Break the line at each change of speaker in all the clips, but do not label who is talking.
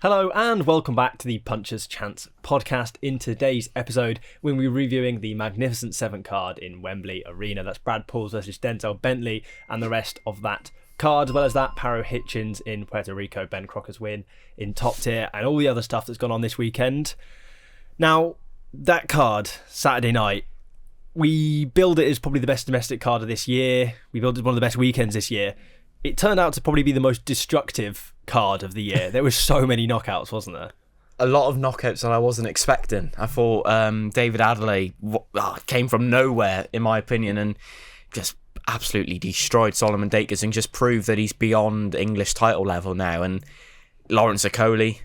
Hello and welcome back to the Puncher's Chance podcast. In today's episode, we'll be reviewing the Magnificent Seven card in Wembley Arena. That's Brad Pauls versus Denzel Bentley and the rest of that card, as well as that Paro Hitchins in Puerto Rico, Ben Crocker's win in top tier, and all the other stuff that's gone on this weekend. Now, that card, Saturday night, we billed it as probably the best domestic card of this year. We billed it as one of the best weekends this year. It turned out to probably be the most destructive card of the year. There were so many knockouts, wasn't there?
A lot of knockouts that I wasn't expecting. I thought David Adeleye came from nowhere, in my opinion, and just absolutely destroyed Solomon Dacres and just proved that he's beyond English title level now. And Lawrence Okolie,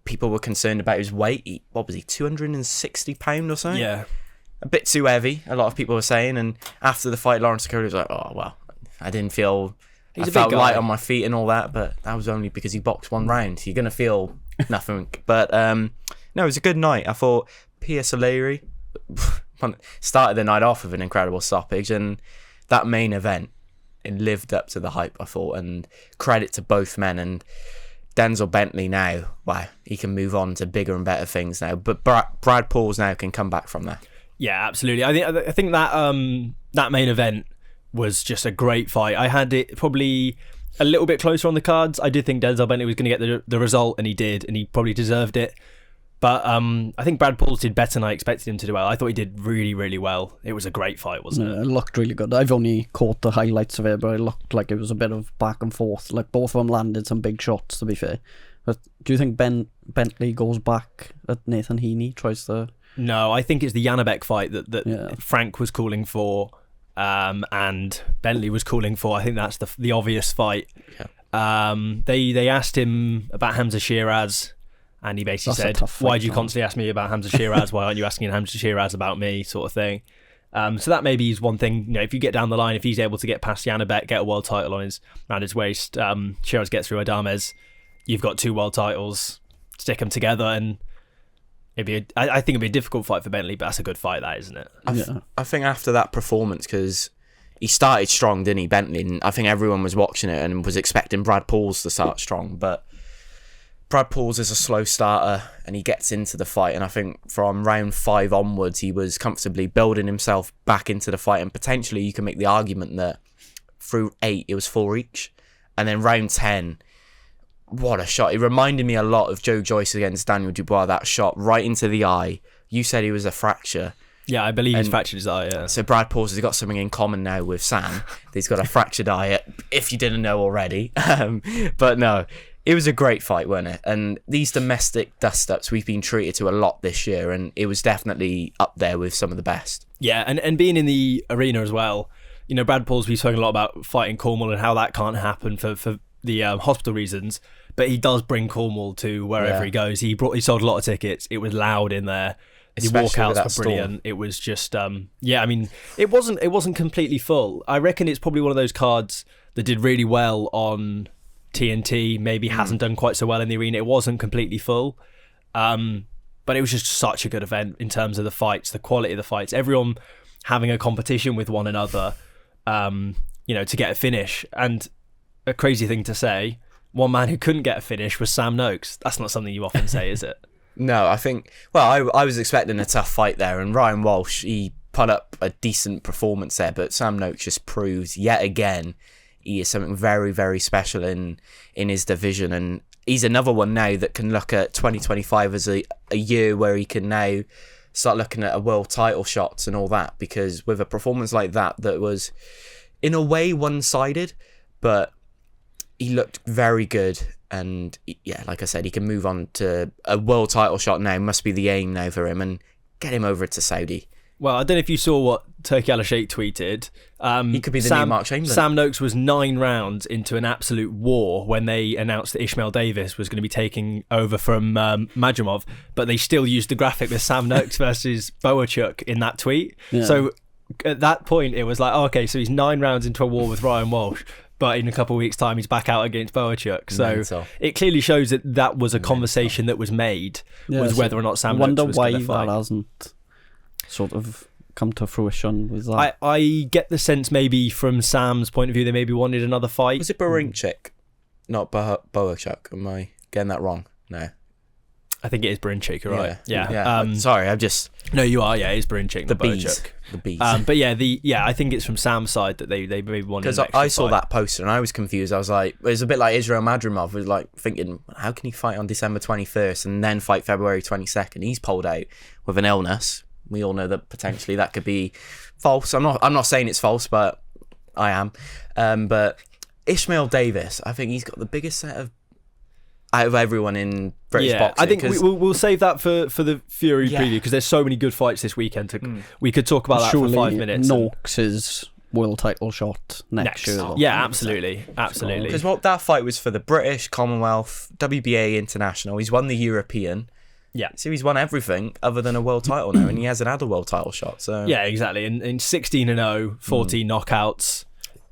people were concerned about his weight. What was he, 260 pound or something?
Yeah.
A bit too heavy, a lot of people were saying. And after the fight, Lawrence Okolie was like, oh, well, I didn't feel... I felt light on my feet and all that, but that was only because he boxed one round. You're going to feel nothing. But no, it was a good night. I thought Pierre Soleri started the night off with an incredible stoppage, and that main event, it lived up to the hype, I thought, and credit to both men. And Denzel Bentley now, wow, he can move on to bigger and better things now. But Brad Pauls now can come back from that.
Yeah, absolutely. I think that that main event was just a great fight. I had it probably a little bit closer on the cards. I did think Denzel Bentley was going to get the result, and he did, and he probably deserved it. But I think Brad Pauls did better than I expected him to do well. I thought he did really, really well. It was a great fight, wasn't it?
It looked really good. I've only caught the highlights of it, but it looked like it was a bit of back and forth. Like both of them landed some big shots, to be fair. But do you think Bentley goes back at Nathan Heaney, tries to...
No, I think it's the Janabek fight that Frank was calling for. And Bentley was calling for. I think that's the obvious fight. Yeah. They asked him about Hamza Shiraz, and he basically said, "Why do you constantly ask me about Hamza Shiraz? Why aren't you asking Hamza Shiraz about me?" Sort of thing. So that maybe is one thing. You know, if you get down the line, if he's able to get past Janabek, get a world title around his waist, Shiraz gets through Adames, you've got two world titles. Stick them together, and I think it'd be a difficult fight for Bentley, but that's a good fight, that, isn't it?
I think after that performance, because he started strong, didn't he, Bentley? And I think everyone was watching it and was expecting Brad Pauls to start strong, but Brad Pauls is a slow starter, and he gets into the fight, and I think from round 5 onwards, he was comfortably building himself back into the fight, and potentially you can make the argument that through 8, it was 4 each, and then round 10... What a shot. It reminded me a lot of Joe Joyce against Daniel Dubois, that shot right into the eye. You said he was a fracture.
Yeah, I believe he's fractured his eye, yeah.
So Brad Pauls has got something in common now with Sam. He's got a fractured eye, if you didn't know already. But no, it was a great fight, wasn't it? And these domestic dust-ups we've been treated to a lot this year, and it was definitely up there with some of the best.
Yeah, and being in the arena as well, you know, Brad Pauls, we've spoken a lot about fighting Cornwall and how that can't happen for the hospital reasons, but he does bring Cornwall to wherever he goes. He sold a lot of tickets. It was loud in there. The walkouts were brilliant. It was just I mean, it wasn't completely full. I reckon it's probably one of those cards that did really well on TNT, maybe hasn't done quite so well in the arena. It wasn't completely full, but it was just such a good event in terms of the fights, the quality of the fights, everyone having a competition with one another, you know, to get a finish. And a crazy thing to say, one man who couldn't get a finish was Sam Noakes. That's not something you often say, is it?
No, I think... Well, I was expecting a tough fight there, and Ryan Walsh, he put up a decent performance there, but Sam Noakes just proves yet again he is something very, very special in his division, and he's another one now that can look at 2025 as a year where he can now start looking at a world title shots and all that, because with a performance like that was in a way one-sided, but he looked very good, and yeah, like I said, he can move on to a world title shot now. Must be the aim now for him, and get him over to Saudi.
Well, I don't know if you saw what Turki Al-Sheikh tweeted.
He could be the new Mark Chamberlain.
Sam Noakes was 9 rounds into an absolute war when they announced that Ishmael Davis was going to be taking over from Majumov, but they still used the graphic with Sam Noakes versus Boachuk in that tweet. Yeah. So at that point, it was like, oh, okay, so he's 9 rounds into a war with Ryan Walsh, but in a couple of weeks' time, he's back out against Boachuk. So it clearly shows that was a conversation that was made, was whether or not Sam Noakes was going to fight.
I wonder why that hasn't sort of come to fruition with that.
I get the sense maybe from Sam's point of view, they maybe wanted another fight.
Was it Borincek, not Boachuk? Am I getting that wrong? No.
I think it is Brinchik, you're right. Yeah.
Sorry, I'm just...
No, you are. Yeah, it is Brinchik.
The bees. The bees.
But yeah, I think it's from Sam's side that they maybe wanted.
Because I saw that poster and I was confused. I was like, it was a bit like Israel Madrimov. I was like thinking, how can he fight on December 21st and then fight February 22nd? He's pulled out with an illness. We all know that potentially that could be false. I'm not saying it's false, but I am. But Ishmael Davis, I think he's got the biggest set of out of everyone in British boxing.
I think we'll save that for the Fury preview because there's so many good fights this weekend. We could talk about that for 5 minutes.
Noakes' world title shot next year. Though.
Yeah, absolutely.
Because that fight was for the British, Commonwealth, WBA International. He's won the European.
Yeah.
So he's won everything other than a world title now, and he hasn't had a world title shot. So
yeah, exactly. In 16-0, 14 knockouts.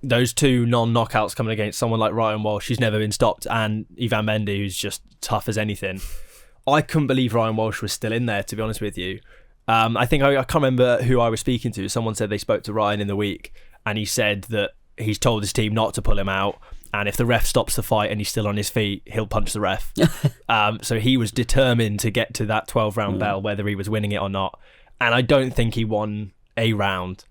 Those 2 non-knockouts coming against someone like Ryan Walsh, who's never been stopped, and Ivan Mendy, who's just tough as anything. I couldn't believe Ryan Walsh was still in there, to be honest with you. I think I can't remember who I was speaking to. Someone said they spoke to Ryan in the week, and he said that he's told his team not to pull him out, and if the ref stops the fight and he's still on his feet, he'll punch the ref. So he was determined to get to that 12-round bell, whether he was winning it or not. And I don't think he won a round.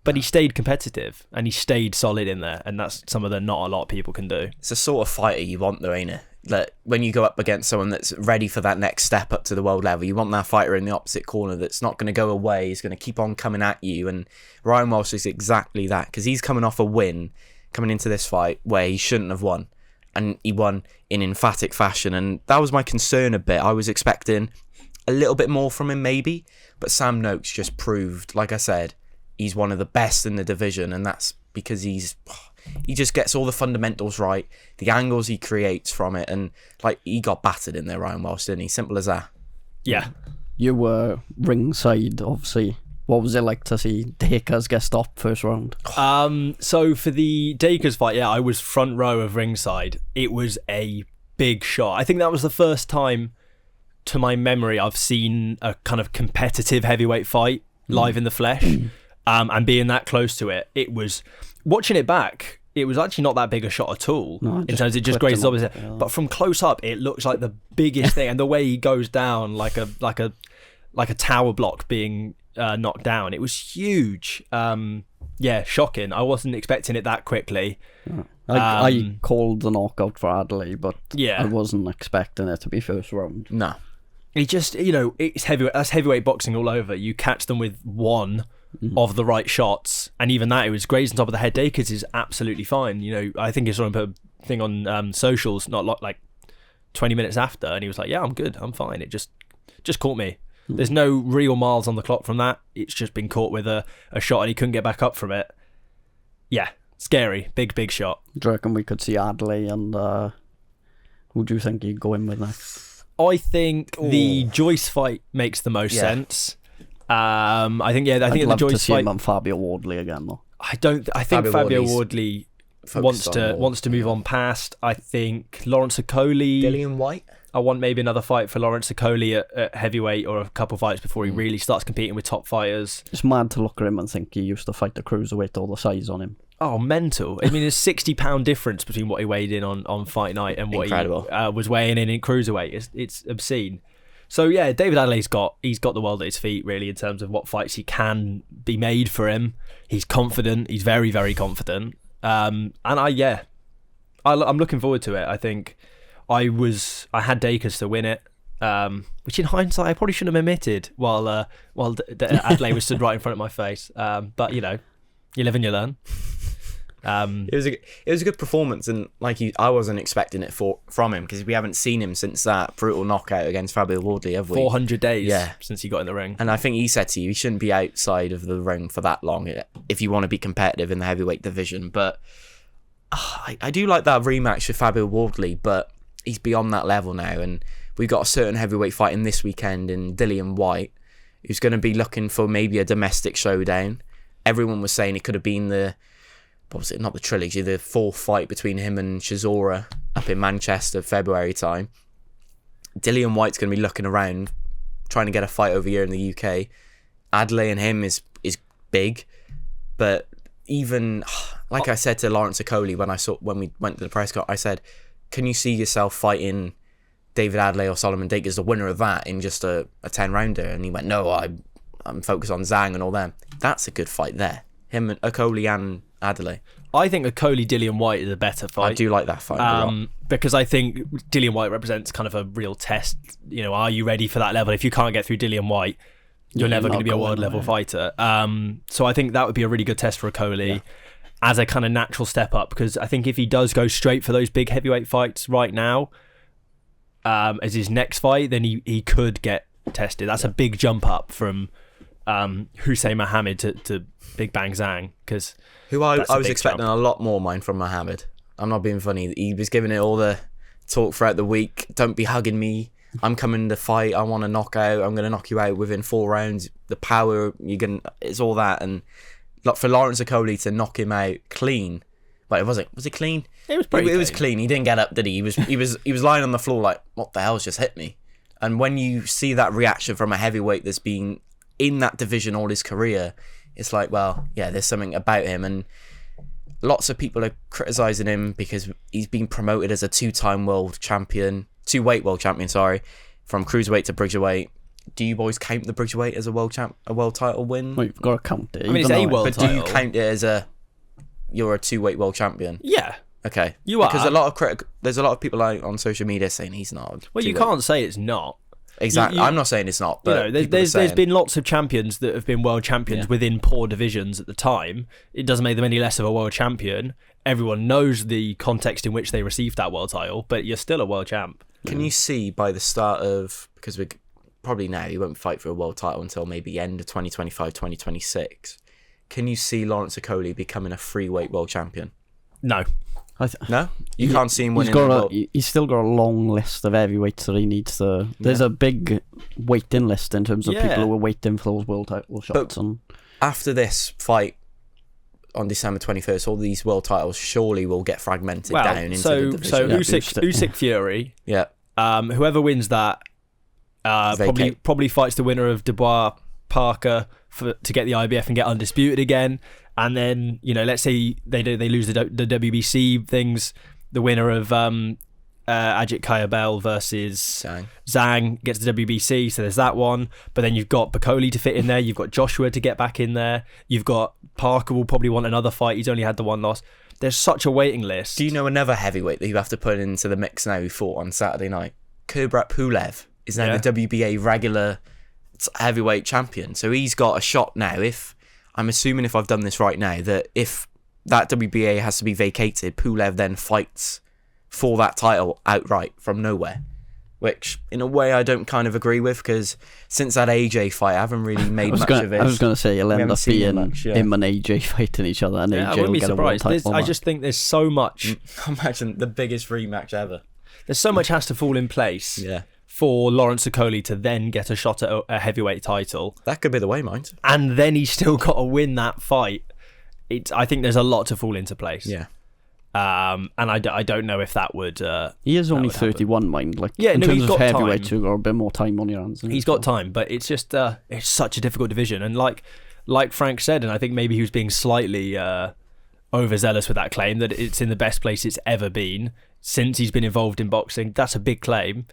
But he stayed competitive and he stayed solid in there, and that's something that not a lot of people can do.
It's the sort of fighter you want, though, ain't it? That when you go up against someone that's ready for that next step up to the world level, you want that fighter in the opposite corner that's not going to go away, he's going to keep on coming at you. And Ryan Walsh is exactly that, because he's coming off a win, coming into this fight where he shouldn't have won. And he won in emphatic fashion, and that was my concern a bit. I was expecting a little bit more from him, maybe, but Sam Noakes just proved, like I said, he's one of the best in the division, and that's because he just gets all the fundamentals right, the angles he creates from it, and like he got battered in there, Ryan Walsh, didn't he? Simple as that.
Yeah.
You were ringside, obviously. What was it like to see Dacres get stopped first round?
So for the Dacres fight, I was front row of ringside. It was a big shot. I think that was the first time, to my memory, I've seen a kind of competitive heavyweight fight live in the flesh. And being that close to it, it was, watching it back, it was actually not that big a shot at all.
No,
in terms of it just grazes opposite. But from close up, it looks like the biggest thing, and the way he goes down like a tower block being knocked down, it was huge. Shocking. I wasn't expecting it that quickly.
I called the knockout for Adeleye, but
I
wasn't expecting it to be first round.
No.
He just, it's heavyweight. That's heavyweight boxing all over. You catch them with one of the right shots, and even that, it was grazing top of the head. Dacres is absolutely fine. I think he's trying to put a thing on socials, not like 20 minutes after, and he was like, "Yeah, I'm good, I'm fine." It just caught me. There's no real miles on the clock from that. It's just been caught with a shot, and he couldn't get back up from it. Yeah, scary, big shot.
Do you reckon we could see Adeleye, and who do you think he'd go in with next?
I think the Joyce fight makes the most sense. I think
I'd
the
love
Joyce
to see
fight.
him on Fabio Wardley again, though.
I think Fabio Wardley wants to move on past. I think Lawrence Okolie.
Dillian White.
I want maybe another fight for Lawrence Okolie at heavyweight, or a couple fights before he really starts competing with top fighters.
It's mad to look at him and think he used to fight the Cruiserweight, all the size on him.
Oh, mental. I mean, there's £60 difference between what he weighed in on fight night and what he was weighing in Cruiserweight. It's obscene. So yeah, David Adelaide's got the world at his feet, really, in terms of what fights he can be made for him. He's confident. He's very, very confident. And I'm looking forward to it. I think I had Dacres to win it, which in hindsight I probably shouldn't have admitted while Adeleye was stood right in front of my face. But you live and you learn.
It was a good performance, and I wasn't expecting it from him, because we haven't seen him since that brutal knockout against Fabio Wardley, have we?
400 days since he got in the ring.
And I think he said to you, he shouldn't be outside of the ring for that long if you want to be competitive in the heavyweight division. But I do like that rematch with Fabio Wardley, but he's beyond that level now, and we've got a certain heavyweight fighting this weekend in Dillian White, who's going to be looking for maybe a domestic showdown. Everyone was saying it could have been not the trilogy, the fourth fight between him and Chisora up in Manchester, February time. Dillian White's going to be looking around, trying to get a fight over here in the UK. Adeleye and him is big, but even, like I said to Lawrence Okolie when we went to the press conference, I said, can you see yourself fighting David Adeleye or Solomon Dacres the winner of that in just a 10-rounder, and he went, no, I'm focused on Zhang and all them. That's a good fight there. Him and Okolie and Adeleye.
I think Okolie Dillian White is a better fight.
I do like that fight a lot.
Because I think Dillian White represents kind of a real test. Are you ready for that level? If you can't get through Dillian White, you're never going to be a world level fighter. So I think that would be a really good test for Okolie as a kind of natural step up, because I think if he does go straight for those big heavyweight fights right now, as his next fight, then he could get tested. That's a big jump up from Hussein Muhamed to Big Bang Zhang, because
who I was expecting a lot more, mind, from Muhamed. I'm not being funny. He was giving it all the talk throughout the week. Don't be hugging me. I'm coming to fight. I want to knock out. I'm going to knock you out within 4 rounds. The power, it's all that. And for Lawrence Okolie to knock him out clean. Wait, was it clean?
It was pretty clean.
It was clean. He didn't get up, did he? He was lying on the floor like, what the hell's just hit me? And when you see that reaction from a heavyweight that's been in that division all his career, it's like, well, yeah, there's something about him. And lots of people are criticising him because he's been promoted as a 2-time world champion, 2-weight world champion, from cruiserweight to bridgerweight. Do you boys count the bridgerweight as a world title win?
Well, you've got to count it.
I mean, it's a world title.
But do you count it as you're a 2-weight world champion?
Yeah.
Okay.
You are.
Because there's a lot of people out on social media saying he's not.
Well, you can't say it's not.
Exactly. I'm not saying it's not, but
there's been lots of champions that have been world champions within poor divisions at the time. It doesn't make them any less of a world champion. Everyone knows the context in which they received that world title, but you're still a world champ.
Can you see by the start of, because we're probably now, he won't fight for a world title until maybe end of 2025, 2026. Can you see Lawrence Okolie becoming a 3-weight world champion?
No.
No? You can't see him winning
he's still got a long list of heavyweights that he needs to... There's a big waiting list in terms of people who are waiting for those world title shots.
But after this fight on December 21st, all these world titles surely will get fragmented down into the division.
So Usyk Fury,
yeah,
whoever wins that probably fights the winner of Dubois Parker to get the IBF and get undisputed again. And then, let's say they lose the WBC things, the winner of Ajit Kayabel versus Zhang gets the WBC, so there's that one. But then you've got Okolie to fit in there, you've got Joshua to get back in there, you've got Parker will probably want another fight, he's only had the one loss. There's such a waiting list.
Do you know another heavyweight that you have to put into the mix now who fought on Saturday night? Kubrat Pulev is now the WBA regular heavyweight champion, so he's got a shot now. I'm assuming, if I've done this right now, that if that WBA has to be vacated, Pulev then fights for that title outright from nowhere, which in a way I don't kind of agree with, because since that AJ fight I haven't really made much of it.
I was going to say you'll end up being him and AJ fighting each other, and AJ will get a world title.
I just think there's so much.
Imagine the biggest rematch ever.
There's so much has to fall in place for Lawrence Okolie to then get a shot at a heavyweight title.
That could be the way, mind.
And then he's still got to win that fight. I think there's a lot to fall into place.
Yeah.
And I don't know if that would...
he is only 31, mind. In terms of heavyweight, you've got a bit more time on your hands.
He's got time, but it's just... it's such a difficult division. And like Frank said, and I think maybe he was being slightly overzealous with that claim, that it's in the best place it's ever been since he's been involved in boxing. That's a big claim.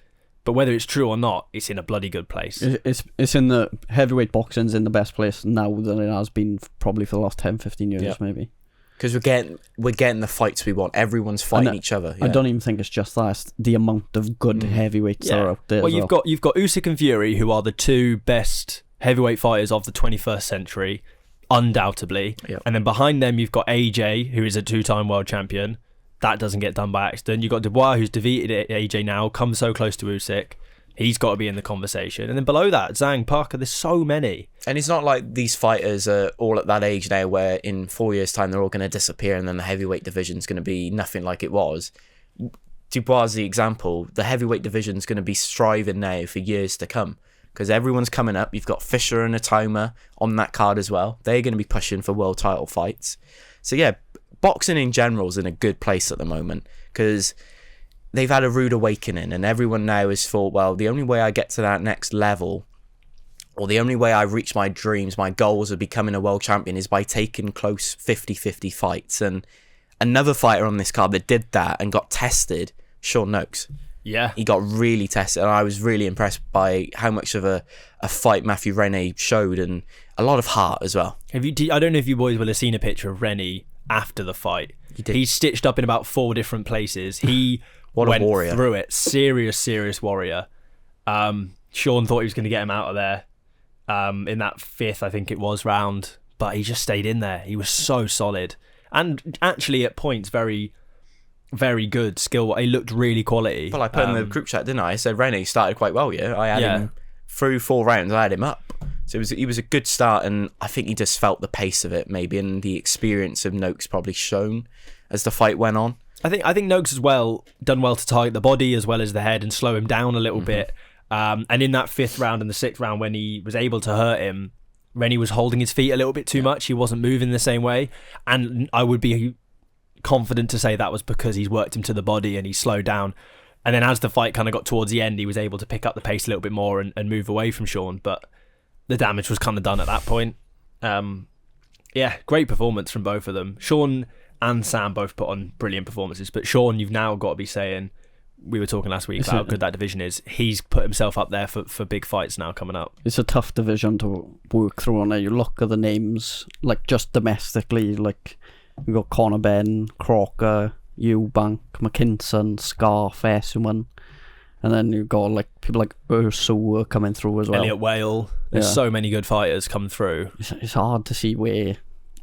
But whether it's true or not, it's in a bloody good place.
It's in the heavyweight boxing's in the best place now than it has been probably for the last 10, 15 years, maybe.
Because we're getting the fights we want. Everyone's fighting each other. Yeah.
I don't even think it's just that. It's the amount of good heavyweights that are out there.
Well, you've got Usyk and Fury, who are the two best heavyweight fighters of the 21st century, undoubtedly. Yep. And then behind them, you've got AJ, who is a 2-time world champion. That doesn't get done by accident. You've got Dubois, who's defeated AJ now, come so close to Usyk. He's got to be in the conversation. And then below that, Zhang, Parker, there's so many. And
it's not like these fighters are all at that age now where in 4 years' time they're all going to disappear and then the heavyweight division's going to be nothing like it was. Dubois is the example. The heavyweight division's going to be striving now for years to come because everyone's coming up. You've got Fisher and Atoma on that card as well. They're going to be pushing for world title fights. So yeah, boxing in general is in a good place at the moment because they've had a rude awakening and everyone now has thought, well, the only way I get to that next level or the only way I reach my dreams, my goals of becoming a world champion is by taking close 50-50 fights. And another fighter on this card that did that and got tested, Sean Noakes.
Yeah.
He got really tested, and I was really impressed by how much of a fight Matthew Rene showed, and a lot of heart as well.
I don't know if you boys will have seen a picture of Rennie after the fight. He's stitched up in about 4 different places. He went
warrior.
through it. Serious warrior. Sean thought he was going to get him out of there in that 5th, I think it was, round, but he just stayed in there. He was so solid, and actually at points very, very good skill. He looked really quality.
Well, I put in the group chat, didn't I? I said Rene started quite well. Yeah, I had him through 4 rounds. I had him up, so he was a good start, and I think he just felt the pace of it maybe, and the experience of Noakes probably shown as the fight went on.
I think Noakes as well done well to target the body as well as the head and slow him down a little bit. And in that 5th round and the 6th round, when he was able to hurt him, Rennie was holding his feet a little bit too much. He wasn't moving the same way, and I would be confident to say that was because he's worked him to the body and he slowed down. And then as the fight kind of got towards the end, he was able to pick up the pace a little bit more and move away from Sean, but the damage was kind of done at that point. Great performance from both of them. Sean and Sam both put on brilliant performances, but Sean, you've now got to be saying, we were talking last week about how good that division is. He's put himself up there for big fights now coming up.
It's a tough division to work through on there. You look at the names, like just domestically, like you got Conor Benn, Crocker, Eubank, McKinson, Scarf, Essuman, and then you got like people like Ursula coming through as well.
Elliot Whale. There's so many good fighters come through.
It's hard to see where,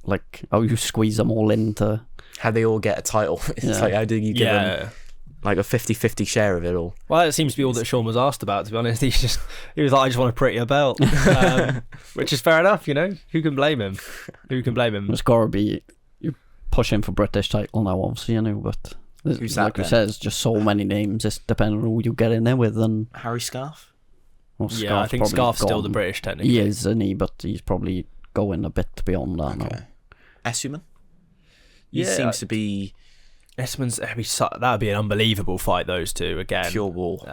like, how you squeeze them all into.
How they all get a title. It's like, how do you give them like a 50-50 share of it all?
Well, that seems to be all that Sean was asked about, to be honest. He was like, I just want a prettier belt. Which is fair enough, you know. Who can blame him?
It's got to be, you pushing for British title now, obviously, you know, but like we said, it's just so many names. It's depending on who you get in there with. And
Harry Scarf?
Well,
I think Scarf's still the British, technically.
He is, isn't he? But he's probably going a bit beyond that now.
Essuman? He seems to be...
Essuman's, that would be an unbelievable fight, those two, again.
Pure war.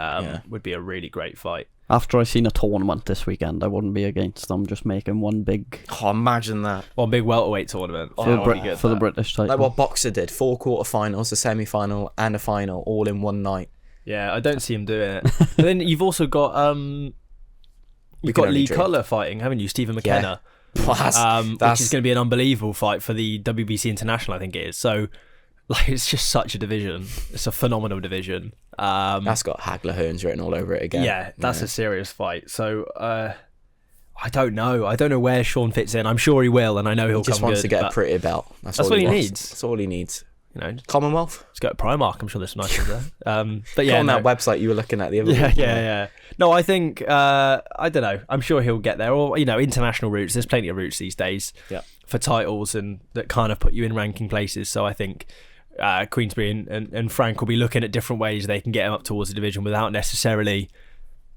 Would be a really great fight.
After I seen a tournament this weekend, I wouldn't be against them just making one big...
Oh, imagine that.
One big welterweight tournament.
For the British title.
Like what Boxer did. 4 quarterfinals, a semi-final and a final, all in one night.
Yeah, I don't see him doing it. But then you've also got... you've got Lee Cutler fighting, haven't you? Stephen McKenna. Which is going to be an unbelievable fight for the WBC International, I think it is. So... like, it's just such a division. It's a phenomenal division.
That's got Hagler Hearns written all over it again.
Yeah, that's a serious fight. So I don't know. I don't know where Sean fits in. I'm sure he will, and I know he'll come good.
He just wants to get a pretty belt. That's
what he needs.
That's all he needs.
You know,
Commonwealth.
Let's go to Primark. I'm sure there's some nice ones there. But yeah,
on that website you were looking at the other week.
Yeah. No, I think I don't know. I'm sure he'll get there. Or international routes. There's plenty of routes these days for titles and that kind of put you in ranking places. So I think Queensberry and Frank will be looking at different ways they can get him up towards the division without necessarily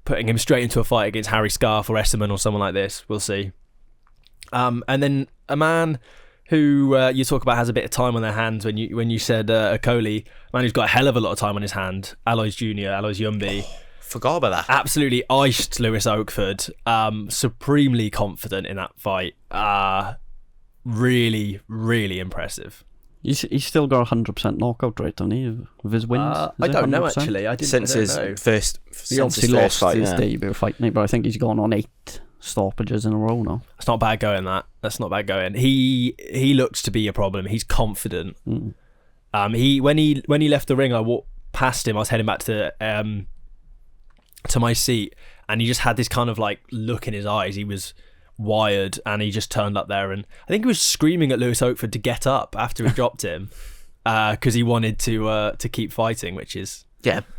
putting him straight into a fight against Harry Scarf or Essuman or someone like this. We'll see. And then a man who you talk about has a bit of time on their hands when you said Okolie, a man who's got a hell of a lot of time on his hand, Alois Yumbi.
Forgot about that.
Absolutely iced Lewis Oakford. Supremely confident in that fight. Really, really impressive.
He's still got 100% knockout rate, doesn't he, with his wins?
I don't know, actually.
Since his first
he obviously lost
fight,
his debut fight, but I think he's gone on 8 stoppages in a row now.
That's not bad going, That's not bad going. He looks to be a problem. He's confident. When he left the ring, I walked past him. I was heading back to my seat, and he just had this kind of like look in his eyes. He was wired, and he just turned up there, and I think he was screaming at Lewis Oakford to get up after he dropped him because he wanted to keep fighting, which is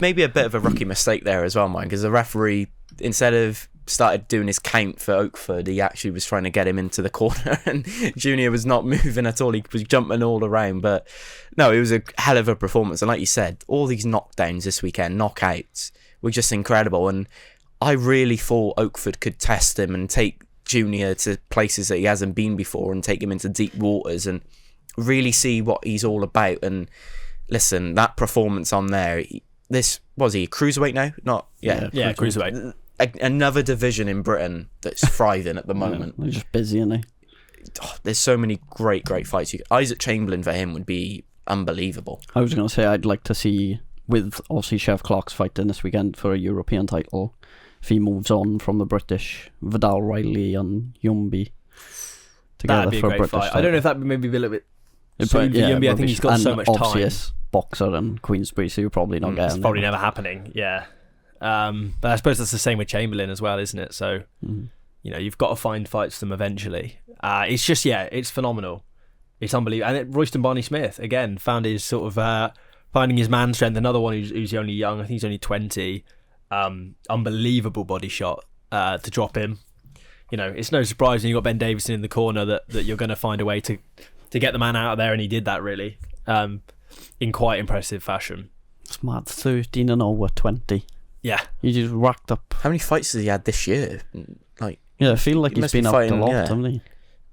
maybe a bit of a rookie mistake there as well, mine, because the referee, instead of started doing his count for Oakford, he actually was trying to get him into the corner, and Junior was not moving at all. He was jumping all around, but no, it was a hell of a performance. And like you said, all these knockdowns this weekend, knockouts, were just incredible, and I really thought Oakford could test him and take Junior to places that he hasn't been before and take him into deep waters and really see what he's all about. And listen, that performance on there, this was he a cruiserweight now? Cruiserweight. Another division in Britain that's thriving at the moment.
They're just busy, aren't they?
There's so many great fights. Isaac Chamberlain for him would be unbelievable.
I was going to say I'd like to see with obviously Chef Clark's fighting this weekend for a European title, if he moves on from the British, Vidal Riley and Yumbi together
That'd be a
for a
great
British
fight.
title.
I don't know if that would maybe be a little bit soon for Yumbi. I think he's got
and
so much
obviously
time.
it's Boxer and Queensberry, so you're probably not getting
It's probably never happening, yeah. But I suppose that's the same with Chamberlain as well, isn't it? So, you've got to find fights for them eventually. It's just, it's phenomenal. It's unbelievable. And Royston Barney-Smith, again, found his sort of finding his man strength. Another one who's only young. I think he's only 20. Unbelievable body shot to drop him. It's no surprise when you've got Ben Davison in the corner that you're going to find a way to get the man out of there, and he did that really in quite impressive fashion.
It's mad. 13-0 with 20.
Yeah.
He just racked up.
How many fights has he had this year?
I feel like
he
he's
must be
been out
fighting,
a lot,
yeah.
hasn't he?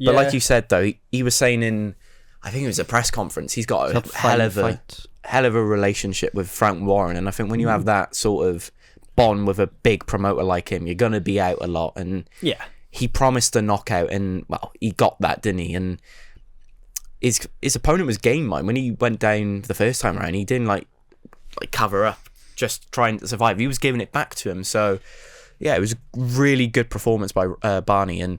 But like you said, though, he was saying I think it was a press conference, he's got a hell of a relationship with Frank Warren, and I think when you have that sort of bond with a big promoter like him, you're going to be out a lot, and he promised a knockout, and well, he got that, didn't he? And his opponent was game mind. When he went down the first time around, he didn't like cover up, just trying to survive. He was giving it back to him. So yeah, it was a really good performance by Barney, and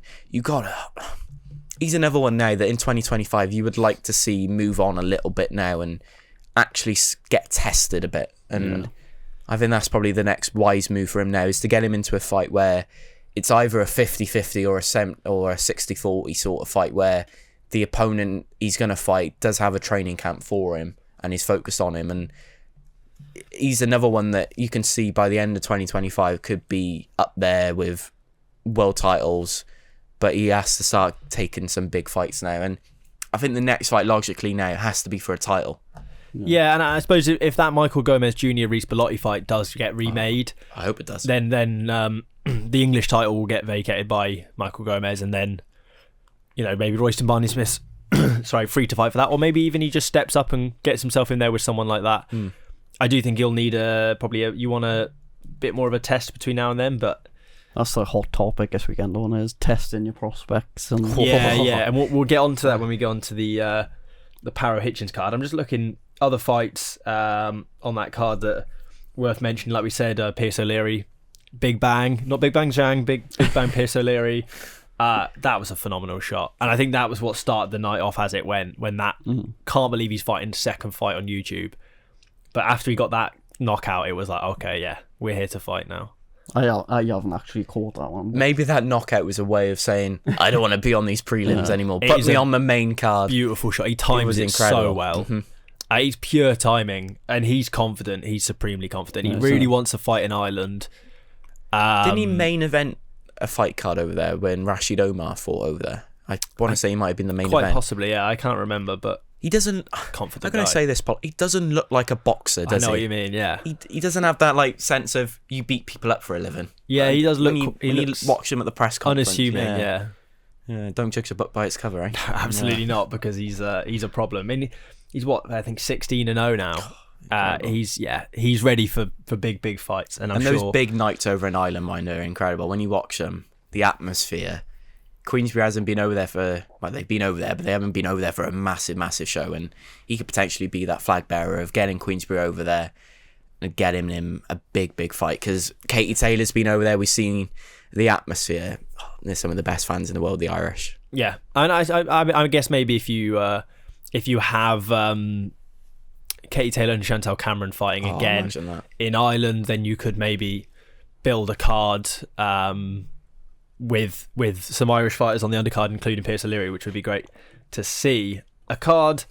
he's another one now that in 2025 you would like to see move on a little bit now and actually get tested a bit. And I think that's probably the next wise move for him now, is to get him into a fight where it's either a 50-50 or a 60-40 sort of fight, where the opponent he's going to fight does have a training camp for him and he's focused on him. And he's another one that you can see by the end of 2025 could be up there with world titles, but he has to start taking some big fights now. And I think the next fight logically now has to be for a title.
Yeah, and I suppose if that Michael Gomez Jr. Reece Bellotti fight does get remade,
I hope it does.
Then the English title will get vacated by Michael Gomez, and then maybe Royston Barney-Smith's free to fight for that, or maybe even he just steps up and gets himself in there with someone like that. I do think you'll need you want a bit more of a test between now and then, but
that's the hot topic this weekend, on is testing your prospects. And
and we'll get onto that when we go on to the Paro Hitchins card. I'm just looking other fights on that card that are worth mentioning. Like we said, Pierce O'Leary, Big Bang, not Big Bang Zhang, Big Bang Pierce O'Leary. That was a phenomenal shot, and I think that was what started the night off as it went. When that can't believe he's fighting second fight on YouTube, but after he got that knockout, it was like, okay, yeah, we're here to fight now.
I haven't actually caught that one.
Maybe that knockout was a way of saying, I don't want to be on these prelims anymore. Put me on the main card.
Beautiful shot. He times it so well. He's pure timing, and he's confident. He's supremely confident. He really wants to fight in Ireland.
Didn't he main event a fight card over there when Rashid Omar fought over there? I want to say he might have been the main event.
Quite possibly, yeah. I can't remember, but
he doesn't.
Confident.
How can I say this, Paul? He doesn't look like a boxer, does he?
I know what you mean. Yeah.
He doesn't have that sense of you beat people up for a living.
Yeah, he does look.
When you watch him at the press conference,
unassuming. Yeah.
Don't judge a book by its cover, eh?
Absolutely not, because he's a problem. I mean, he's what, I think 16-0 now. He's ready for big fights, and those
big nights over in Ireland, mine are incredible. When you watch them, the atmosphere. Queensberry hasn't been over there they've been over there, but they haven't been over there for a massive show, and he could potentially be that flag bearer of getting Queensberry over there and getting him a big fight, because Katie Taylor's been over there. We've seen the atmosphere. They're some of the best fans in the world, the Irish.
Yeah, and I guess maybe if you have Katie Taylor and Chantal Cameron fighting again in Ireland, then you could maybe build a card with some Irish fighters on the undercard, including Pierce O'Leary, which would be great to see. A card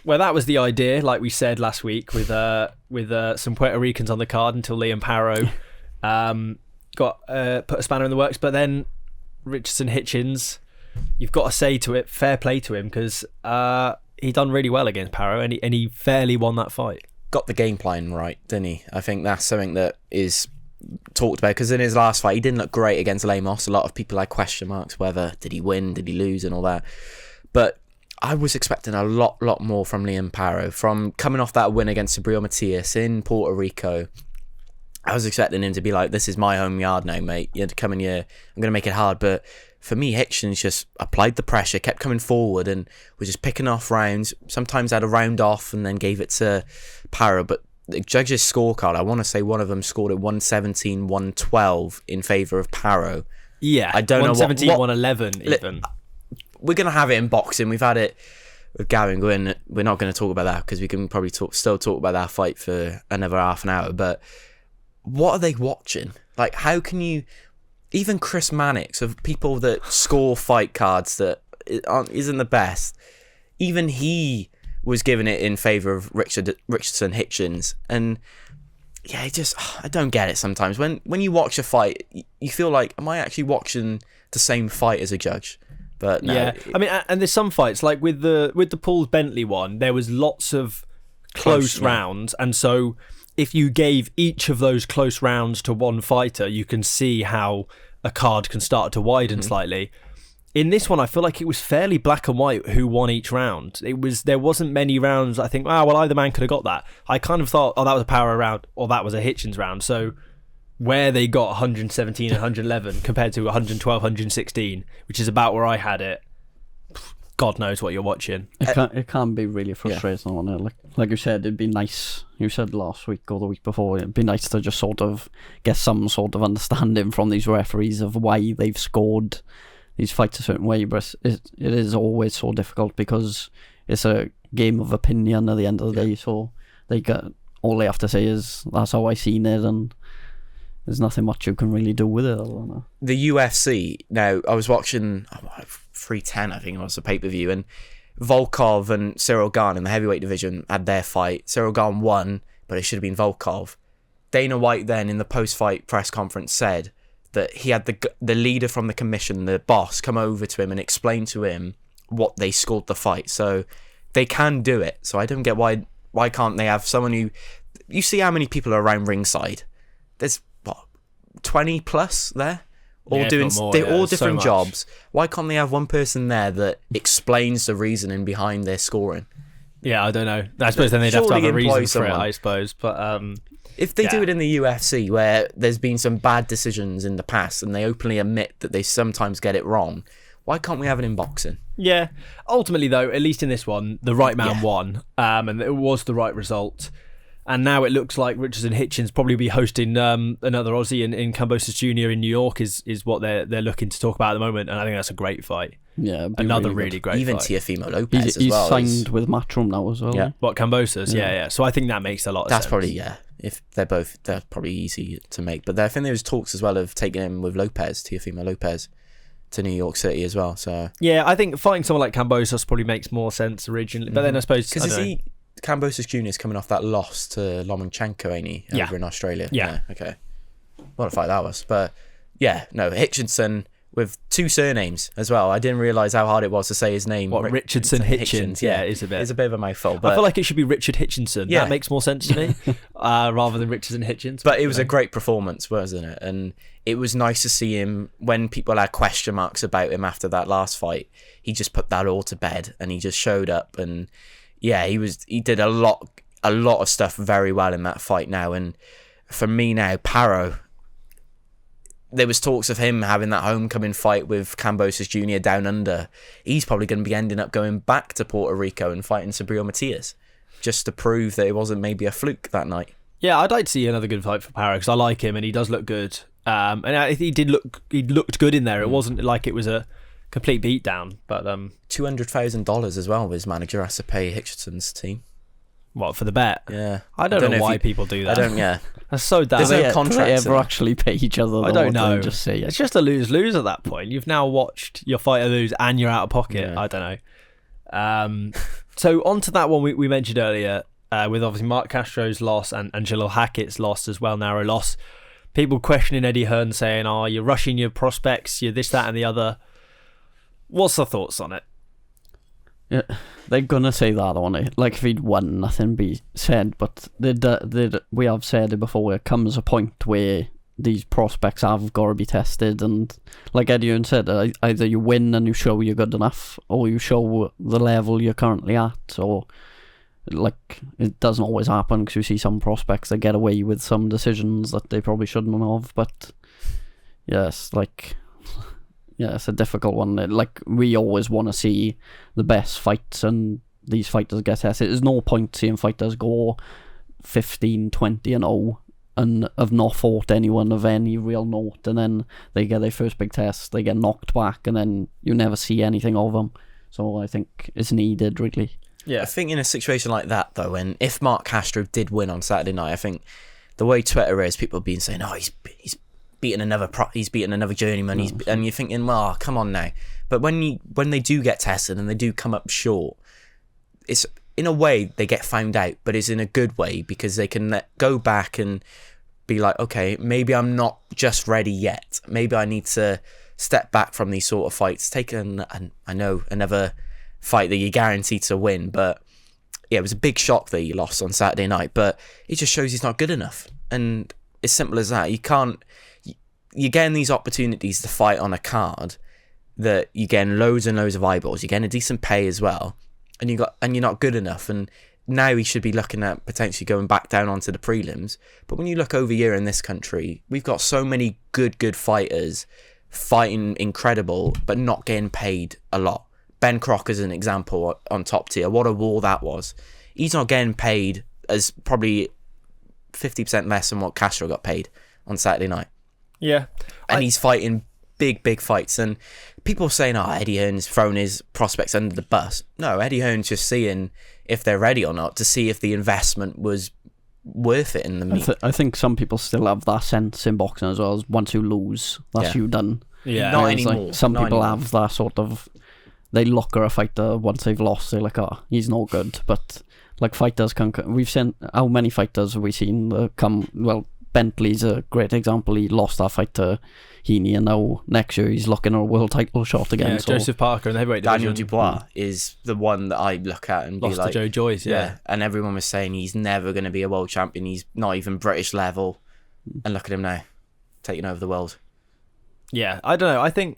where that was the idea, like we said last week, with some Puerto Ricans on the card until Liam Paro put a spanner in the works. But then Richardson Hitchins, you've got to say to it, fair play to him, because he done really well against Paro, and he fairly won that fight.
Got the game plan right, didn't he? I think that's something that is talked about, because in his last fight he didn't look great against Lemos. A lot of people had question marks whether did he win, did he lose, and all that. But I was expecting a lot more from Liam Paro, from coming off that win against Sabriel Matias in Puerto Rico. I was expecting him to be like, this is my home yard now, mate. You had to come in here, I'm going to make it hard. But for me, Hitchins just applied the pressure, kept coming forward, and was just picking off rounds. Sometimes had a round off and then gave it to Paro, but the judges' scorecard, I want to say one of them scored at 117, 112 in favour of Paro.
Yeah,
I don't know
117,
what
111 even.
We're going to have it in boxing. We've had it with Gavin Gwynn. We're not going to talk about that because we can probably still talk about that fight for another half an hour. But what are they watching? Like, how can you... Even Chris Mannix, of people that score fight cards that isn't the best, even he was giving it in favour of Richardson Hitchins. And yeah, I don't get it sometimes. When you watch a fight, you feel like, am I actually watching the same fight as a judge? But no.
Yeah, I mean, and there's some fights, like with the Paul Bentley one, there was lots of close rounds, and so if you gave each of those close rounds to one fighter, you can see how a card can start to widen slightly. In this one, I feel like it was fairly black and white who won each round. There wasn't many rounds I think, either man could have got that. I kind of thought, that was a Paro round, or that was a Hitchins round. So where they got 117 and 111 compared to 112, 116, which is about where I had it, God knows what you're watching.
It can be really frustrating on it. Like you said, it'd be nice. You said last week or the week before, it'd be nice to just sort of get some sort of understanding from these referees of why they've scored these fights a certain way. But it is always so difficult because it's a game of opinion at the end of the day. So all they have to say is, that's how I seen it, and there's nothing much you can really do with it.
The UFC, now, I was watching 310, I think it was, a pay-per-view, and Volkov and Cyril Gane in the heavyweight division had their fight. Cyril Gane won, but it should have been Volkov. Dana White then, in the post-fight press conference, said that he had the leader from the commission, the boss, come over to him and explain to him what they scored the fight. So they can do it. So I don't get why can't they have someone who... You see how many people are around ringside. There's 20 plus there, all doing different jobs. Why can't they have one person there that explains the reasoning behind their scoring?
Yeah, I don't know. I suppose then they'd have to have a reason for it, I suppose. But
if they do it in the UFC, where there's been some bad decisions in the past and they openly admit that they sometimes get it wrong, why can't we have it in boxing?
Yeah. Ultimately, though, at least in this one, the right man won, and it was the right result. And now it looks like Richardson Hitchins probably be hosting another Aussie in Kambosos Jr. in New York is what they're looking to talk about at the moment, and I think that's a great fight.
Yeah,
another really great
even
fight.
Teofimo Lopez
he's signed with Matchroom now as well.
Yeah,
what, Kambosos? Yeah. So I think that makes a lot of sense.
That's probably if they're probably easy to make. But I think there was talks as well of taking him with Teofimo Lopez, to New York City as well. So
yeah, I think fighting someone like Kambosos probably makes more sense originally. But then I suppose
because Kambosos Jr. is coming off that loss to Lomachenko, ain't he? Over in Australia.
Yeah.
Okay. What a fight that was. But yeah, no, Hitchinson with two surnames as well. I didn't realise how hard it was to say his name.
What, Richardson Hitchins? Yeah, it's a bit of
a mouthful. But
I feel like it should be Richard Hitchinson. Yeah. That makes more sense to me, rather than Richardson Hitchins.
But it was a great performance, wasn't it? And it was nice to see him when people had question marks about him after that last fight. He just put that all to bed and he just showed up, and yeah, he did a lot of stuff very well in that fight now. And for me now, Paro, there was talks of him having that homecoming fight with Kambosos Jr. down under. He's probably going to be ending up going back to Puerto Rico and fighting Subriel Matias, just to prove that it wasn't maybe a fluke that night. Yeah,
I'd like to see another good fight for Paro because I like him and he does look good. And he looked good in there. It wasn't like it was a complete beatdown, but
$200,000 as well. His manager has to pay Hitchinson's team.
What, for the bet?
Yeah,
I don't know why people do that.
I don't. Yeah,
that's so dumb.
There's no contract.
Do they ever actually pay each other?
I don't know.
Just see it.
It's just a lose-lose at that point. You've now watched your fighter lose and you're out of pocket.
Yeah.
I don't know. So on to that one we mentioned earlier, with obviously Mark Castro's loss and Jalil Hackett's loss as well, narrow loss. People questioning Eddie Hearn, saying, "Oh, you're rushing your prospects. You're this, that, and the other." What's the thoughts on it?
Yeah, they're gonna say that on it. Like if he'd won, nothing be said. But we have said it before. There comes a point where these prospects have got to be tested, and like Eddie Hearn said, either you win and you show you're good enough, or you show the level you're currently at. Or like it doesn't always happen because you see some prospects that get away with some decisions that they probably shouldn't have. But yes, yeah, it's a difficult one. Like, we always want to see the best fights, and these fighters get tested. There's no point seeing fighters go 15, 20-0 and have not fought anyone of any real note, and then they get their first big test, they get knocked back, and then you never see anything of them. So I think it's needed, really.
Yeah, I think in a situation like that, though, and if Mark Castro did win on Saturday night, I think the way Twitter is, people have been saying, "Oh, he's beaten another journeyman," and you're thinking, "Well, come on now." But when they do get tested and they do come up short, it's in a way they get found out, but it's in a good way, because they can go back and be like, okay, maybe I'm not just ready yet. Maybe I need to step back from these sort of fights, take another fight that you're guaranteed to win. But yeah, it was a big shock that he lost on Saturday night, but it just shows he's not good enough. And it's simple as that. You're getting these opportunities to fight on a card that you're getting loads and loads of eyeballs, you're getting a decent pay as well, and you're not good enough. And now he should be looking at potentially going back down onto the prelims. But when you look over here in this country, we've got so many good fighters fighting incredible, but not getting paid a lot. Ben Crocker's an example on Top Tier. What a war that was. He's not getting paid as probably 50% less than what Castro got paid on Saturday night.
Yeah.
And he's fighting big fights. And people are saying, oh, Eddie Hearn's thrown his prospects under the bus. No, Eddie Hearn's just seeing if they're ready or not, to see if the investment was worth it in the meet.
I think some people still have that sense in boxing as well, as once you lose, that's you done.
Yeah.
Not
It's
anymore.
Like, some
Not
people
anymore.
have that sort of, they look at a fighter once they've lost, they're like, oh, he's no good. But like fighters we've seen, how many fighters have we seen that come, well, Bentley's a great example. He lost that fight to Heaney, and now next year he's looking at a world title shot again.
Yeah,
so
Joseph Parker in the heavyweight division.
Daniel Dubois is the one that I look at and
Lost
be like,
to Joe Joyce, yeah.
And everyone was saying he's never going to be a world champion. He's not even British level. And look at him now, taking over the world.
Yeah, I don't know. I think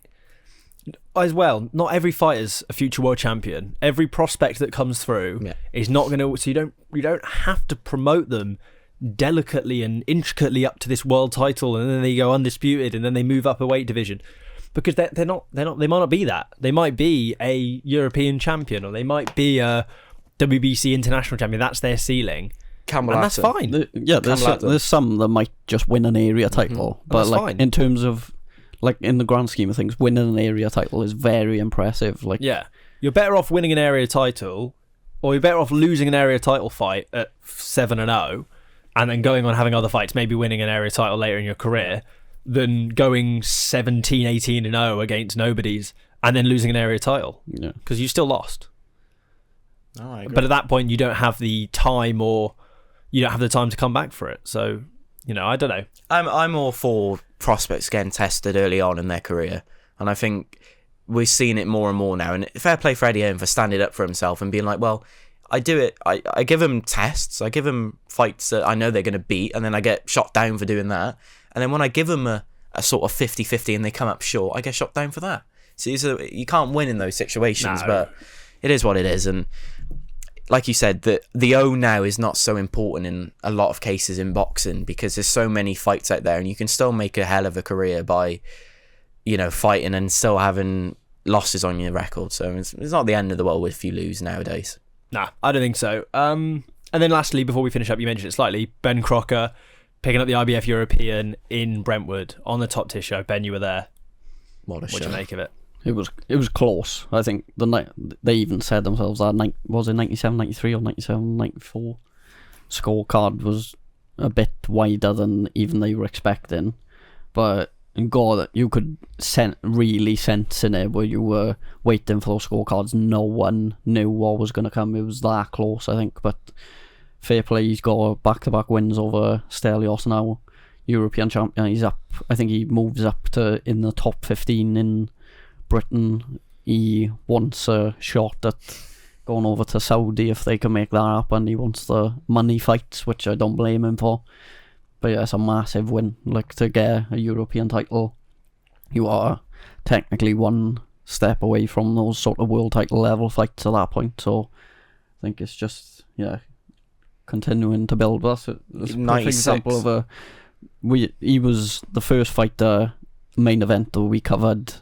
as well, not every fighter's a future world champion. Every prospect that comes through is not going to. So you don't have to promote them delicately and intricately up to this world title, and then they go undisputed, and then they move up a weight division, because they're not. They might not be that. They might be a European champion, or they might be a WBC international champion. That's their ceiling. And that's fine.
There's some that might just win an area title, but
that's
like
fine.
in terms of, like, in the grand scheme of things, winning an area title is very impressive. Like,
yeah, you're better off winning an area title, or you're better off losing an area title fight at 7-0, and then going on having other fights, maybe winning an area title later in your career, than going 17-18-0 against nobodies and then losing an area title, because you still lost.
Oh, I agree.
But at that point, you don't have the time, or you don't have the time to come back for it. So, I don't know.
I'm all for prospects getting tested early on in their career, and I think we're seeing it more and more now. And fair play for Eddie Hearn for standing up for himself and being like, well, I do it. I give him tests. I give him fights that I know they're going to beat, and then I get shot down for doing that. And then when I give them a sort of 50-50 and they come up short, I get shot down for that. So you can't win in those situations, but it is what it is. And like you said, the O now is not so important in a lot of cases in boxing, because there's so many fights out there, and you can still make a hell of a career by, fighting and still having losses on your record. So it's not the end of the world if you lose nowadays.
Nah, I don't think so. And then lastly, before we finish up, you mentioned it slightly, Ben Crocker picking up the IBF European in Brentwood on the Top Tier show. Ben, you were there.
What
do you make of it?
It was close. I think the night they even said themselves that was it 97, 93 or 97, 94 scorecard was a bit wider than even they were expecting. But God, you could really sense in it where you were waiting for those scorecards. No one knew what was going to come. It was that close, I think. But fair play, he's got back-to-back wins over Stelios now. European champion, he's up. I think he moves up to in the top 15 in Britain. He wants a shot at going over to Saudi if they can make that happen. He wants the money fights, which I don't blame him for. But yeah, it's a massive win. Like, to get a European title, you are technically one step away from those sort of world title level fights at that point. So I think it's just continuing to build. That's a perfect example of he was the first fighter main event that we covered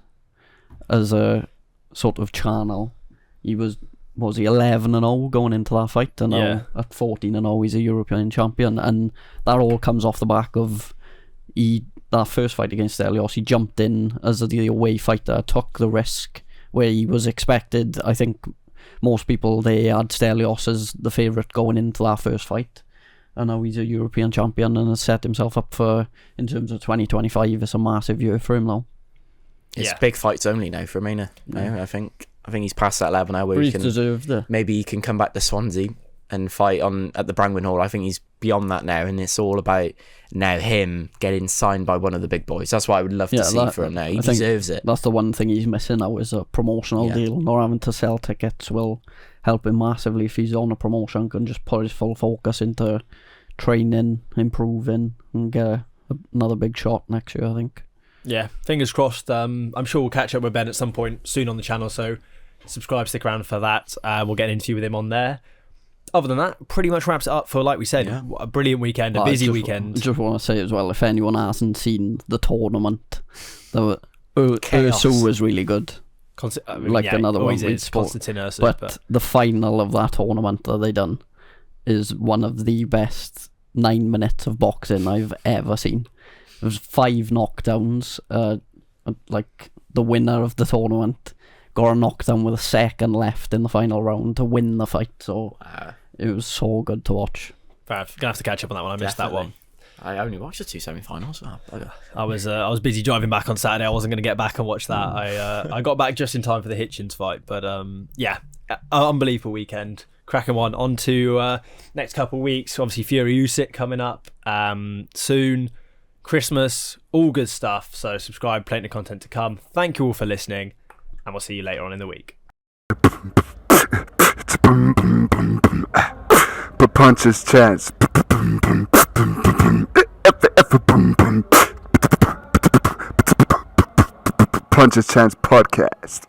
as a sort of channel. He was what was he, 11-0 going into that fight, and now
Yeah.
at 14-0 he's a European champion, and that all comes off the back of that first fight against Stelios. He jumped in as the away fighter, took the risk where he was expected. I think most people, they had Stelios as the favourite going into that first fight, and now he's a European champion and has set himself up for, in terms of 2025, it's a massive year for him now.
It's
Yeah.
big fights only now for Mina. No, I think he's past that level now where
But
he
he's
can
deserved it.
maybe he can come back to Swansea and fight at the Brangwyn Hall. I think he's beyond that now, and it's all about now him getting signed by one of the big boys. That's what I would love to see for him now. He deserves it.
That's the one thing he's missing now, is a promotional deal. Not having to sell tickets will help him massively if he's on a promotion, can just put his full focus into training, improving, and get another big shot next year, I think.
Yeah, fingers crossed. I'm sure we'll catch up with Ben at some point soon on the channel, so subscribe, stick around for that. We'll get an interview with him on there. Other than that, pretty much wraps it up for, like we said, a brilliant weekend, a busy weekend.
I just want to say as well, if anyone hasn't seen the tournament,
Chaos.
Ursu was really good. Another one we spoke.
Konstantin Ursu,
But the final of that tournament that they done is one of the best 9 minutes of boxing I've ever seen. It was 5 knockdowns. The winner of the tournament got a knockdown with a second left in the final round to win the fight. So it was so good to watch.
Fair, gonna have to catch up on that one. I missed that one.
I only watched the 2 semi-finals.
I was busy driving back on Saturday. I wasn't going to get back and watch that. I got back just in time for the Hitchins fight. But unbelievable weekend. Cracking one. On to next couple of weeks. Obviously, Fury Usyk coming up soon. Christmas, all good stuff. So subscribe, plenty of content to come. Thank you all for listening, and we'll see you later on in the week.
Punches chance. Punches chance podcast.